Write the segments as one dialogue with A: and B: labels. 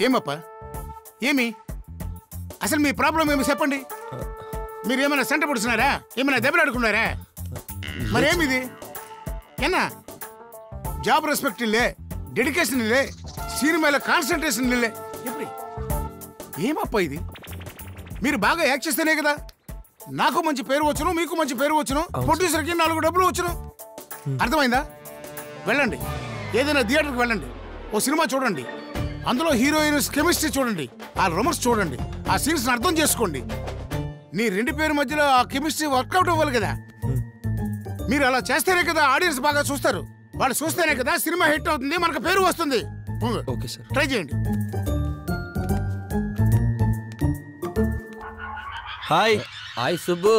A: ఏమప్పా ఏమి అసలు మీ ప్రాబ్లం ఏమి చెప్పండి. మీరు ఏమైనా సెంట పుడుతున్నారా, ఏమైనా దెబ్బలాడుకున్నారా? మరేమిది ఎన్నా జాబ్ రెస్పెక్ట్ ఇల్లే, డెడికేషన్ ఇల్లే, సినిమాలో కాన్సన్ట్రేషన్ ఇల్లే. ఎప్పుడు ఏమప్పా ఇది? మీరు బాగా యాక్ట్ చేస్తేనే కదా నాకు మంచి పేరు వచ్చును, మీకు మంచి పేరు వచ్చును, ప్రొడ్యూసర్కి 4 డబ్బులు వచ్చును. అర్థమైందా? వెళ్ళండి, ఏదైనా థియేటర్కి వెళ్ళండి, ఓ సినిమా చూడండి, అందులో హీరోయిన్స్ కెమిస్ట్రీ చూడండి, ఆ రొమాన్స్ చూడండి, ఆ సీన్స్ అర్థం చేసుకోండి. నీ 2 పేరు మధ్యలో ఆ కెమిస్ట్రీ వర్కౌట్ అవ్వాలి కదా. మీరు అలా చేస్తేనే కదా ఆడియన్స్ బాగా చూస్తారు. వాళ్ళు చూస్తేనే కదా సినిమా హిట్ అవుతుంది, మనకు పేరు వస్తుంది. ట్రై చేయండి.
B: హాయ్ హాయ్ సుబ్బు,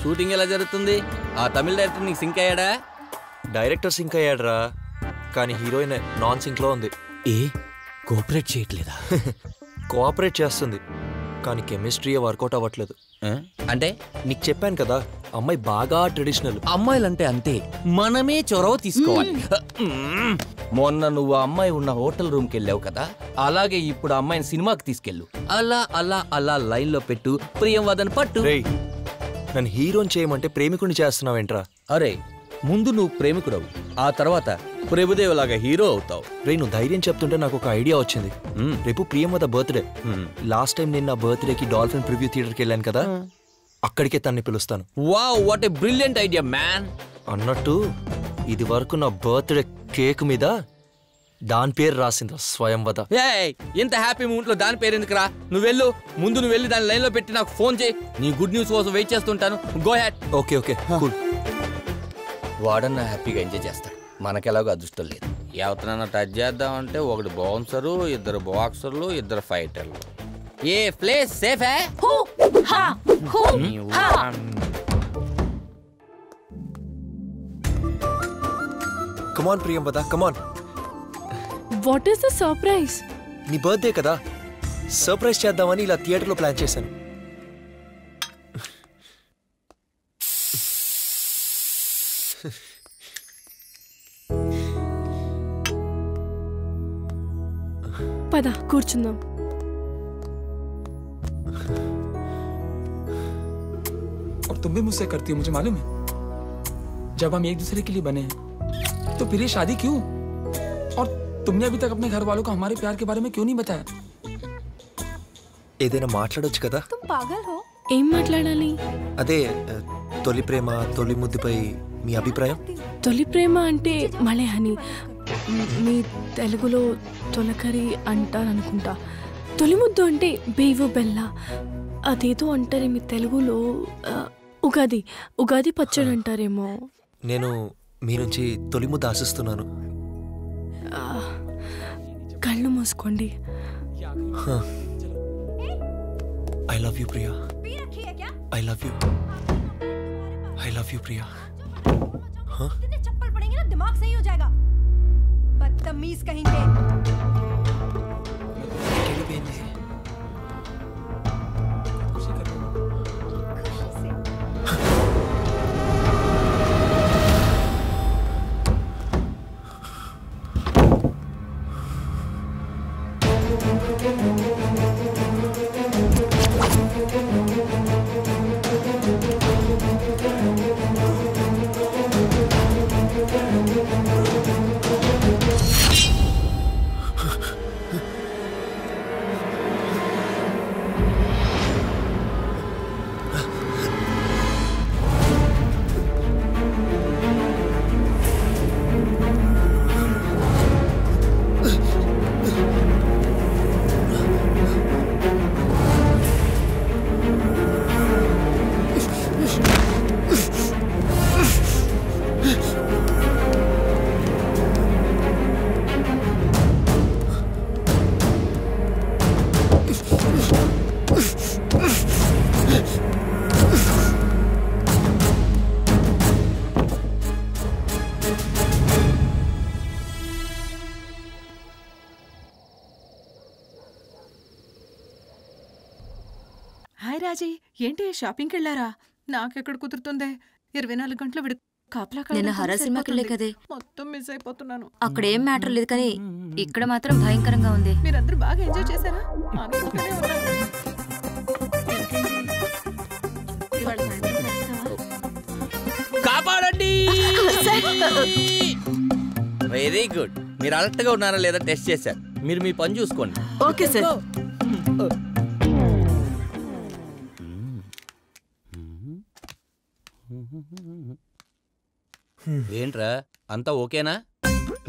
B: షూటింగ్ ఎలా జరుగుతుంది? ఆ తమిళ డైరెక్టర్ నీకు సింక్ అయ్యాడా?
C: డైరెక్టర్ సింక్ అయ్యాడ్రా, కానీ హీరోయిన్ నాన్ సింక్ లో ఉంది.
B: కోఆపరేట్ చేయట్లేదా?
C: కోఆపరేట్ చేస్తుంది, కానీ కెమిస్ట్రీ వర్కౌట్ అవ్వట్లేదు.
B: అంటే
C: నీకు చెప్పాను కదా, అమ్మాయి బాగా ట్రెడిషనల్.
B: అమ్మాయిలంటే అంతే, మనమే చొరవ తీసుకోవాలి. మొన్న నువ్వు అమ్మాయి ఉన్న హోటల్ రూమ్కి వెళ్ళావు కదా, అలాగే ఇప్పుడు అమ్మాయిని సినిమాకి తీసుకెళ్ళు. అలా అలా అలా లైన్ లో పెట్టు, ప్రియం వదన పట్టు.
C: నన్ను హీరోని చేయమంటే ప్రేమికుని చేస్తున్నావేంట్రా?
B: అరే, ముందు నువ్వు ప్రేమికుడవు, ఆ తర్వాత ప్రభుదేవ్ లాగా హీరో అవుతావు.
C: నువ్వు ధైర్యం చెప్తుంటే నాకు ఒక ఐడియా వచ్చింది. రేపు ప్రియమద బర్త్డే. లాస్ట్ టైం నేను నా బర్త్డేకి డాల్ఫిన్ ప్రివ్యూ థియేటర్కి వెళ్ళాను కదా, అక్కడికే తన్ని పిలుస్తాను.
B: Wow, what a brilliant idea man.
C: అన్నట్టు ఇది వరకు నా బర్త్డే కేక్ మీద దాని పేరు రాసింది, స్వయంవద.
B: ఇంత హ్యాపీ మూమెంట్ లో దాని పేరు ఎందుకురా? నువ్వు వెళ్ళి దాని లైన్ లో పెట్టి నాకు ఫోన్ చేయి. నీ గుడ్ న్యూస్ కోసం వెయిట్ చేస్తుంటాను. Go ahead.
C: Okay okay cool.
B: వాడన్నా హ్యాపీగా ఎంజాయ్ చేస్తాడు, మనకెలాగో అదృష్టం లేదు. ఎవరినైనా టచ్ చేద్దామంటే 1 బౌన్సరు, 2 బాక్సర్లు, 2 ఫైటర్లు. ఏ ప్లేస్ సేఫ్ హై?
C: Come on Priyamvada, come on.
D: What is the surprise?
C: నీ బర్త్డే కదా, సర్ప్రైజ్ చేద్దామని ఇలా థియేటర్లో ప్లాన్ చేశాను.
D: పద కూర్చుందాం.
E: और तुम भी मुझसे करती हो, मुझे मालूम है. जब हम एक दूसरे के लिए बने हैं तो फिर ये शादी क्यों? और तुमने अभी तक अपने घर वालों को हमारे प्यार के बारे में क्यों नहीं बताया?
C: ఏదైనా మాట్లాడొచ్చు కదా.
D: तुम पागल हो? ఏం మాట్లాడాలి?
C: అదే తొలి ప్రేమ, తొలి ముద్దుపై మీ అభిప్రాయం.
D: తొలి ప్రేమ అంటే మలయాళీ, మీ తెలుగులో తొలకరి అంటారనుకుంటా. తొలి ముద్దు అంటే బేవు బెల్ల, అదేదో అంటారే మీ తెలుగులో. ఉగాది పచ్చడి అంటారేమో.
C: నేను మీ నుంచి తొలి ముద్దు ఆశిస్తున్నాను.
D: కళ్ళు మూసుకోండి.
C: I love you Priya. I love you. I love you Priya.
F: इतने चप्पल पड़ेंगे ना दिमाग सही हो जाएगा. बदतमीज कहेंगे.
G: హాయ్ రాజీ, ఏంటి షాపింగ్కి వెళ్ళారా? నాకెక్కడ కుదురుతుందే, 24 గంటలు నేను హర్రర్ సినిమాకి వెళ్ళే కదే,
H: మొత్తం మిస్ అయిపోతున్నాను.
G: అక్కడ ఏం మ్యాటర్ లేదు కానీ ఇక్కడ మాత్రం భయంకరంగా ఉంది.
H: మీరందరూ బాగా ఎంజాయ్ చేశారా? అనుకుంటూనే ఉన్నాను.
B: కాపాడండి. Very good. మీరు అలర్ట్ గా ఉన్నారా లేదా టెస్ట్ చేశారు. మీరు మీ పని చూసుకోండి.
G: Okay sir.
B: ఏంట్రా అంతా ఓకేనా?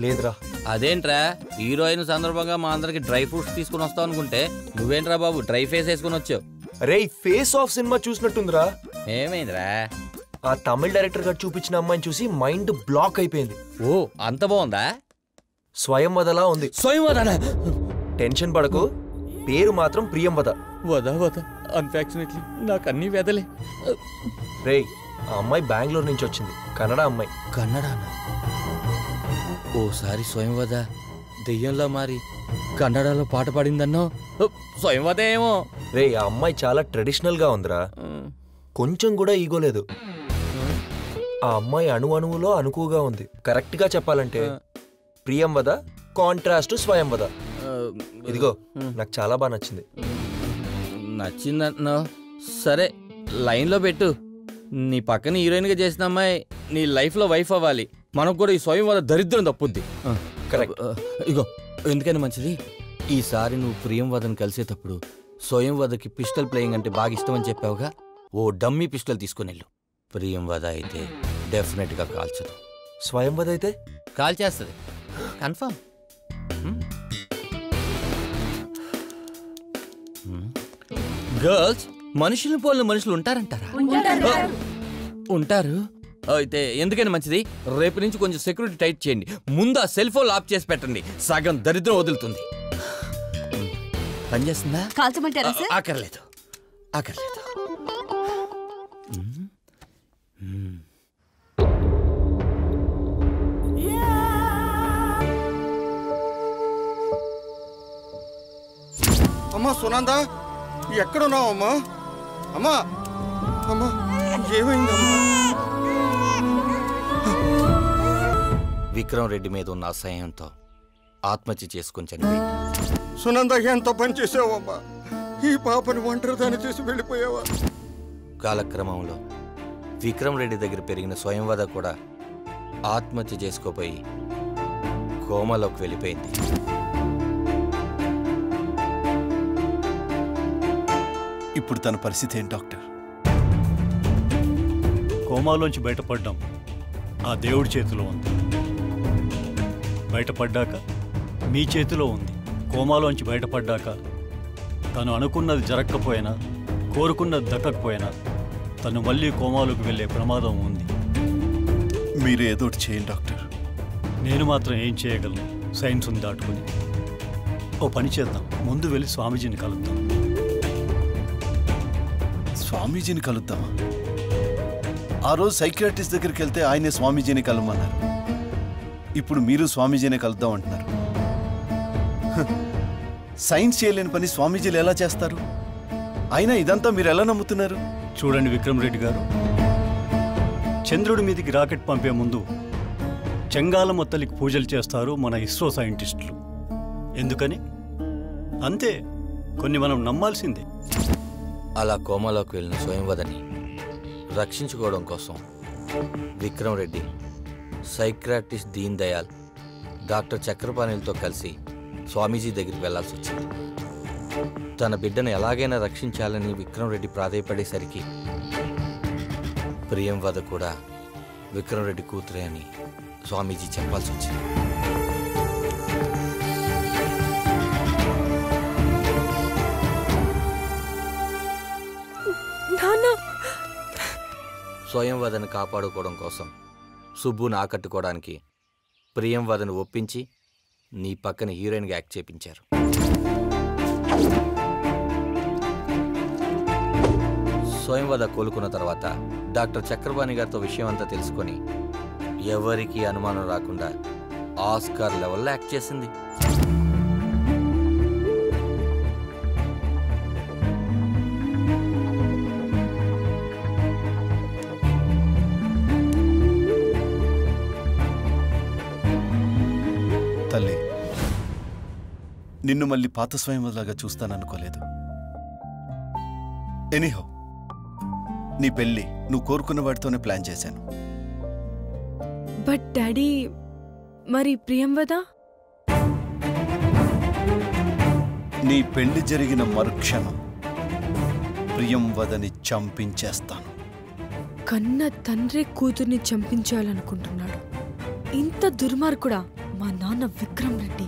C: లేదురా.
B: అదేంట్రా హీరోయిన్ సందర్భంగా మా అందరికి డ్రై ఫ్రూట్స్ తీసుకుని వస్తావు అనుకుంటే నువ్వేంట్రా బాబు డ్రై ఫేస్ వేసుకుని వచ్చావు?
C: రే ఫేస్ ఆఫ్ సినిమా చూసినట్టుందిరా.
B: ఏమైందిరా?
C: ఆ తమిళ డైరెక్టర్ గారు చూపించిన అమ్మాయిని చూసి మైండ్ బ్లాక్ అయిపోయింది.
B: ఓ అంత బాగుందా?
C: స్వయం వదలా ఉంది.
B: స్వయం వదనా?
C: టెన్షన్ పడకు, పేరు మాత్రం ప్రియం వద.
B: వదా వదా. అన్ఫార్చునేట్లీ నాకు అన్ని వెదలే.
C: రే ఆ అమ్మాయి బెంగళూరు నుంచి వచ్చింది, కన్నడ అమ్మాయి.
B: కన్నడనా? ఓసారి స్వయంవద దెయ్యంలా మారి కన్నడలో పాట పాడిందన్నో స్వయంవద ఏమో.
C: రే ఆ అమ్మాయి చాలా ట్రెడిషనల్ గా ఉందిరా, కొంచెం కూడా ఈగోలేదు. ఆ అమ్మాయి అణువులో అనుకువగా ఉంది. కరెక్ట్ గా చెప్పాలంటే ప్రియం వద కాంట్రాస్ట్ స్వయం వద. ఇదిగో నాకు చాలా బాగా నచ్చింది.
B: నచ్చిందన్నో సరే లైన్లో పెట్టు. నీ పక్కన హీరోయిన్గా చేసిన అమ్మాయి నీ లైఫ్లో వైఫ్ అవ్వాలి. మనకు కూడా ఈ స్వయం వల్ల దరిద్రం తప్పుద్ది.
C: కరెక్ట్.
B: ఇగో ఎందుకని మంచిది, ఈసారి నువ్వు ప్రియం వదను కలిసేటప్పుడు స్వయం వదకి పిస్టల్ ప్లేయింగ్ అంటే బాగా ఇష్టం అని చెప్పావుగా, ఓ డమ్మీ పిస్టల్ తీసుకుని వెళ్ళు. ప్రియం వద అయితే డెఫినెట్గా కాల్చదు.
C: స్వయం వద అయితే
B: కాల్చేస్తుంది కన్ఫర్మ్. గర్ల్స్ మనుషులు పోలిన మనుషులు ఉంటారంటారా? ఉంటారు. అయితే ఎందుకని మంచిది, రేపు నుంచి కొంచెం సెక్యూరిటీ టైట్ చేయండి. ముందు ఆ సెల్ ఫోన్ ఆఫ్ చేసి పెట్టండి, సగం దరిద్రం వదులుతుంది. పనిచేస్తుందా?
G: కాల్చమంటారా సార్?
B: ఆకర్లేదు ఆకర్లేదు.
I: అమ్మా సునందా, ఎక్కడున్నావు అమ్మా? అమ్మా అమ్మా ఏమైందమ్మా?
B: విక్రమ్ రెడ్డి మీద ఉన్న అసహ్యంతో ఆత్మహత్య చేసుకుని చనిపోయింది.
I: సునంద ఎంత పని చేసావమ్మా? ఈ పాపని ఒంటరిదాన్ని చేసి వెళ్ళిపోయావా?
B: కాలక్రమంలో విక్రమ్ రెడ్డి దగ్గర పెరిగిన స్వయంవద కూడా ఆత్మహత్య చేసుకోపోయి కోమాలోకి వెళ్ళిపోయింది.
J: ఇప్పుడు తన పరిస్థితి ఏంటి డాక్టర్?
K: కోమాలోంచి బయటపడ్డాం ఆ దేవుడి చేతిలో ఉంది. బయటపడ్డాక మీ చేతిలో ఉంది. కోమాలోంచి బయటపడ్డాక తను అనుకున్నది జరగకపోయినా, కోరుకున్నది దక్కకపోయినా తను మళ్ళీ కోమాలోకి వెళ్ళే ప్రమాదం ఉంది.
J: మీరు ఏదో ఒకటి చేయండి డాక్టర్.
K: నేను మాత్రం ఏం చేయగలను సైన్స్ని దాటుకుని? ఓ పని చేద్దాం, ముందు వెళ్ళి స్వామీజీని కలుద్దాం.
J: స్వామీజీని కలుద్దామా? ఆ రోజు సైకియాట్రిస్ట్ దగ్గరికి వెళ్తే ఆయనే స్వామీజీని కలమన్నారు. ఇప్పుడు మీరు స్వామీజీనే కలుద్దాం అంటున్నారు. సైన్స్ చేయలేని పని స్వామీజీలు ఎలా చేస్తారు? అయినా ఇదంతా మీరు ఎలా నమ్ముతున్నారు?
K: చూడండి విక్రమ్ రెడ్డి గారు, చంద్రుడి మీదికి రాకెట్ పంపే ముందు చెంగాలమ్మ తల్లికి పూజలు చేస్తారు మన ఇస్రో సైంటిస్టులు. ఎందుకని? అంతే, కొన్ని మనం నమ్మాల్సిందే.
B: అలా కోమాలోకి వెళ్ళిన స్వయంవదని రక్షించుకోవడం కోసం విక్రమ్ రెడ్డి సైక్రాటిస్ట్ దీన్ దయాల్, డాక్టర్ చక్రపాణిలతో కలిసి స్వామీజీ దగ్గరికి వెళ్లాల్సి వచ్చింది. తన బిడ్డను ఎలాగైనా రక్షించాలని విక్రమ్ రెడ్డి ప్రాధేయపడేసరికి ప్రియం వద కూడా విక్రమ్ రెడ్డి కూతురే అని స్వామీజీ చెప్పాల్సి వచ్చింది. స్వయంవదను కాపాడుకోవడం కోసం సుబ్బును ఆకట్టుకోవడానికి ప్రియంవదను ఒప్పించి నీ పక్కన హీరోయిన్గా యాక్ట్ చేపించారు. స్వయంవద కోలుకున్న తర్వాత డాక్టర్ చక్రపాణి గారితో విషయం అంతా తెలుసుకొని ఎవరికీ అనుమానం రాకుండా ఆస్కార్ లెవెల్లో యాక్ట్ చేసింది.
J: నిన్ను మళ్ళీ పాత స్వయంలాగా చూస్తాననుకోలేదు. ఎనీహౌ, నీ పెళ్ళి నువ్వు కోరుకున్న వాడితోనే ప్లాన్ చేశాను.
D: బట్ డాడీ, మరి ప్రియంవద?
J: నీ పెళ్లి జరిగిన మరుక్షణం ప్రియంవదని చంపించేస్తాను.
D: కన్న తండ్రి కూతుర్ని చంపించాలనుకుంటున్నాడు. ఇంత దుర్మార్గుడా మా నాన్న విక్రమ్ రెడ్డి.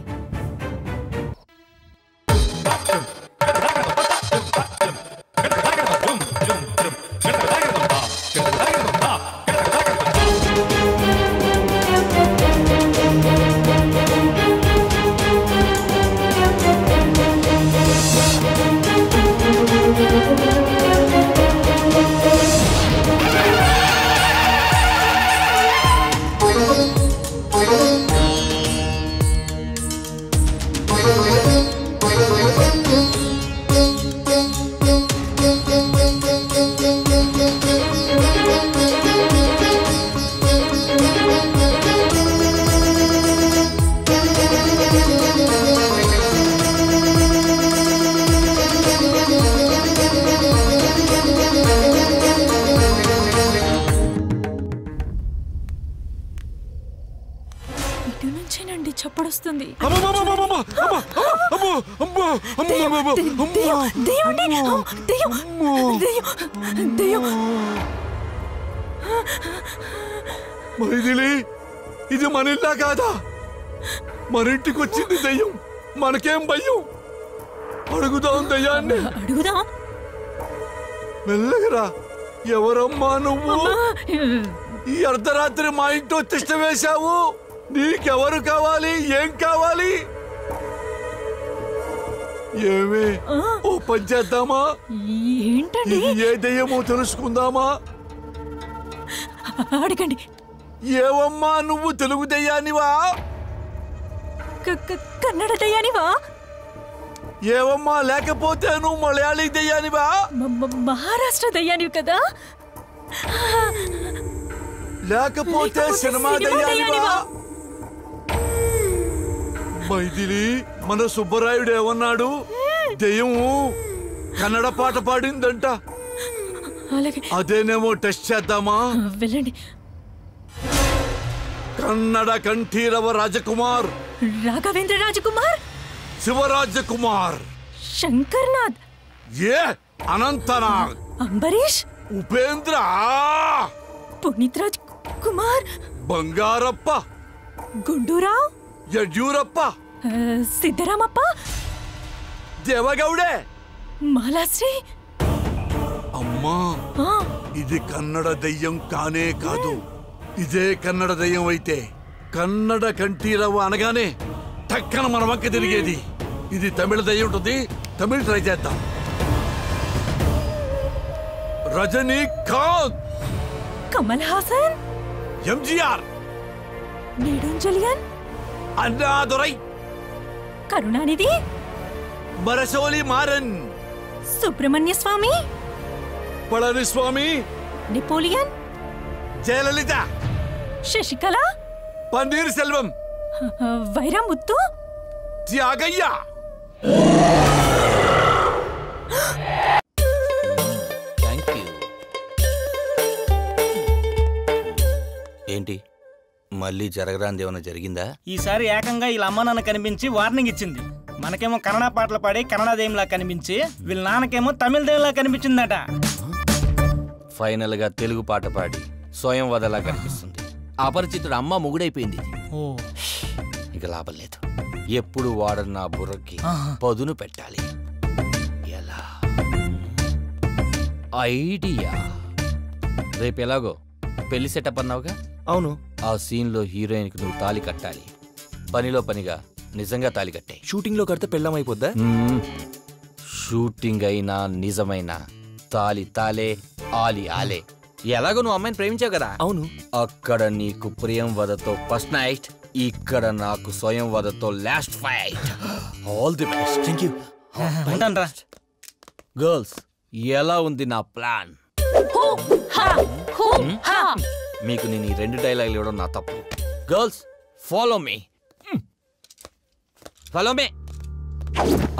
D: చప్పడొస్తుంది.
L: మైథిలి, ఇది మన ఇల్లా కాదా? మన ఇంటికి వచ్చింది దయ్యం, మనకేం భయం? అడుగుదాం దయ్యాన్ని.
H: అడుగుదాం.
L: మెల్లగరా. ఎవరమ్మా నువ్వు? ఈ అర్ధరాత్రి మా ఇంట్లో తిష్ట వేశావు. నీకెవరు కావాలి? ఏం కావాలి? ఏమి ఓ పని చేద్దామా?
H: ఏంటండి?
L: ఏ దయ్యమో తెలుసుకుందామా?
H: అడగండి.
L: ఏవమ్మా నువ్వు తెలుగు దయ్యానివా?
H: కన్నడ దయ్యానివా?
L: ఏవమ్మా లేకపోతే నువ్వు మలయాళీ దయ్యానివా?
H: మహారాష్ట్ర దయ్యానివి కదా?
L: లేకపోతే సినిమా దయ్యానివా? మైథిలి, మన సుబ్బరాయుడు ఏమన్నాడు? దెయ్యం కన్నడ పాట పాడిందంట. అదేనేమో టెస్ట్ చేద్దామా?
H: వెళ్ళండి.
L: కన్నడ కంఠీరవ రాజకుమార్,
H: రాఘవేంద్ర రాజకుమార్,
L: శివరాజకుమార్,
H: శంకర్నాథ్,
L: ఏ అనంతనాగ్,
H: అంబరీష్,
L: ఉపేంద్ర,
H: పునీత్ రాజ్ కుమార్,
L: బంగారప్ప,
H: గుండూరావ్,
L: యడ్యూరప్ప,
H: సిద్ధరామప్ప,
L: దేవగౌడే,
H: మాలాశ్రీ.
L: అమ్మా, ఇది కన్నడ దయ్యం కానే కాదు. ఇదే కన్నడ దయ్యం అయితే కన్నడ కంఠీరవ అనగానే టక్కన మన వంక తిరిగేది. ఇది తమిళ దయ్యం ఉంటుంది. తమిళ్ ట్రై చేద్దాం. రజనీకాంత్,
H: కమల్ హాసన్,
L: ఎంజీఆర్,
H: నీడుంజలియన్,
L: అన్నాదురై,
H: కరుణానిధి,
L: మరసోలి మారన్,
H: సుబ్రహ్మణ్య స్వామి,
L: పళనిస్వామి,
H: నెపోలియన్,
L: జయలలిత,
H: శశికళ,
L: పన్నీర్ సెల్వం,
H: వైరముత్తు,
L: త్యాగయ్య.
B: ఏంటి మళ్ళీ జరగరాంది ఏమైనా జరిగిందా?
M: ఈసారి ఏకంగా వీళ్ళ అమ్మ నాన్న కనిపించి వార్నింగ్ ఇచ్చింది. మనకేమో కన్నడ పాటలు పాడి కన్నడ దెయ్యంలా కనిపించి, వీళ్ళ నాన్నకేమో తమిళ దెయ్యంలా కనిపించిందట.
B: ఫైనల్ గా తెలుగు పాట పాడి స్వయం వదలా కనిపిస్తుంది. అపరిచితుడు అమ్మ మొగుడైపోయింది. ఇక లాభం లేదు. ఎప్పుడు వాడని నా బుర్రకి పదును పెట్టాలి. ఎలా? ఐడియా. రేపు ఎలాగో పెళ్లి సెటప్ అన్నావుగా?
C: అవును.
B: ఆ సీన్ లో హీరోయిన్ కి నువ్వు తాళి కట్టాలి. పనిలో పనిగా నిజంగా తాళి కట్టే.
C: షూటింగ్ లో కడితే పెళ్ళం అయిపోద్దా?
B: షూటింగ్ అయినా నిజమైనా తాలి తాలే, ఆలి ఆలే. ఎలాగో నువ్వు అమ్మాయిని ప్రేమించావు కదా?
C: అవును.
B: అక్కడ నీకు ప్రియం వదతో ఫస్ట్ నైట్, ఇక్కడ నాకు స్వయం వదతో last fight. All the best.
C: Thank you.
B: Girls, ఎలా ఉంది నా ప్లాన్? మీకు నేను ఈ 2 డైలాగులు ఇవ్వడం నా తప్పు. Girls, follow me. Follow me.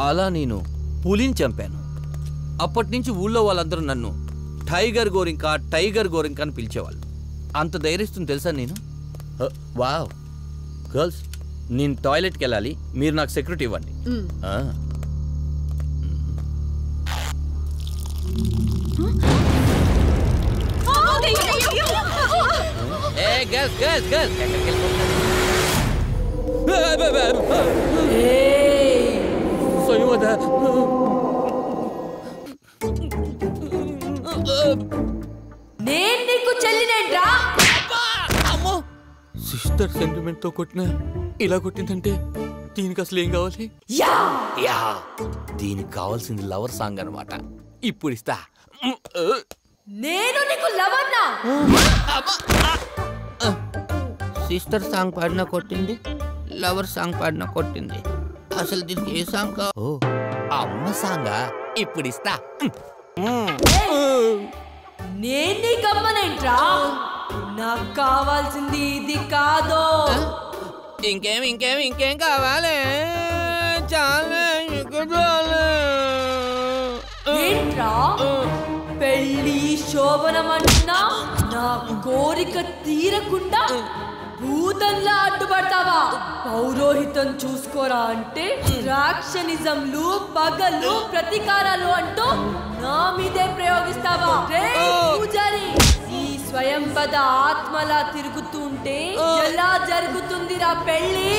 B: అలా నేను పులిని చంపాను. అప్పటి నుంచి ఊళ్ళో వాళ్ళందరూ నన్ను టైగర్ గోరింక అని పిలిచేవాళ్ళు. అంత ధైర్యస్తుంది తెలుసా నేను. వావ్ గర్ల్స్, నేను టాయిలెట్కి వెళ్ళాలి, మీరు నాకు సెక్యూరిటీ ఇవ్వండి.
N: నేను నీకు చెల్లినేంట్రా?
E: అమ్మో, సిస్టర్ సెంటిమెంట్ తో కొట్టిన ఇలా కొట్టిందంటే దీనికి అసలు ఏం కావాలి?
B: దీనికి కావాల్సింది లవర్ సాంగ్ అనమాట. ఇప్పుడు ఇస్తా.
N: నేను నీకు లవర్నా?
B: సిస్టర్ సాంగ్ పాడినా కొట్టింది, లవర్ సాంగ్ పాడినా కొట్టింది. అసలు దీనికి ఏ సాంగ్ ఓ అమ్మ సాంగా? ఇప్పుడు ఇస్తా.
N: నేను నీకు అమ్మనేంట్రా? నాకు కావాల్సింది ఇది కాదు.
B: ఇంకేం కావాలి?
N: ఏంట్రా పెళ్లి శోభనం అంటున్నా నా కోరిక తీరకుండా భూతంలా అడ్డుపడతావా? పౌరోహితం చూసుకోరా అంటే రాక్షనిజంలు, పగలు, ప్రతీకారాలు అంటూ నా మీదే ప్రయోగిస్తావా? పూజారి, ఈ స్వయంపద ఆత్మలా తిరుగుతుంటే ఎలా జరుగుతుందిరా పెళ్లి?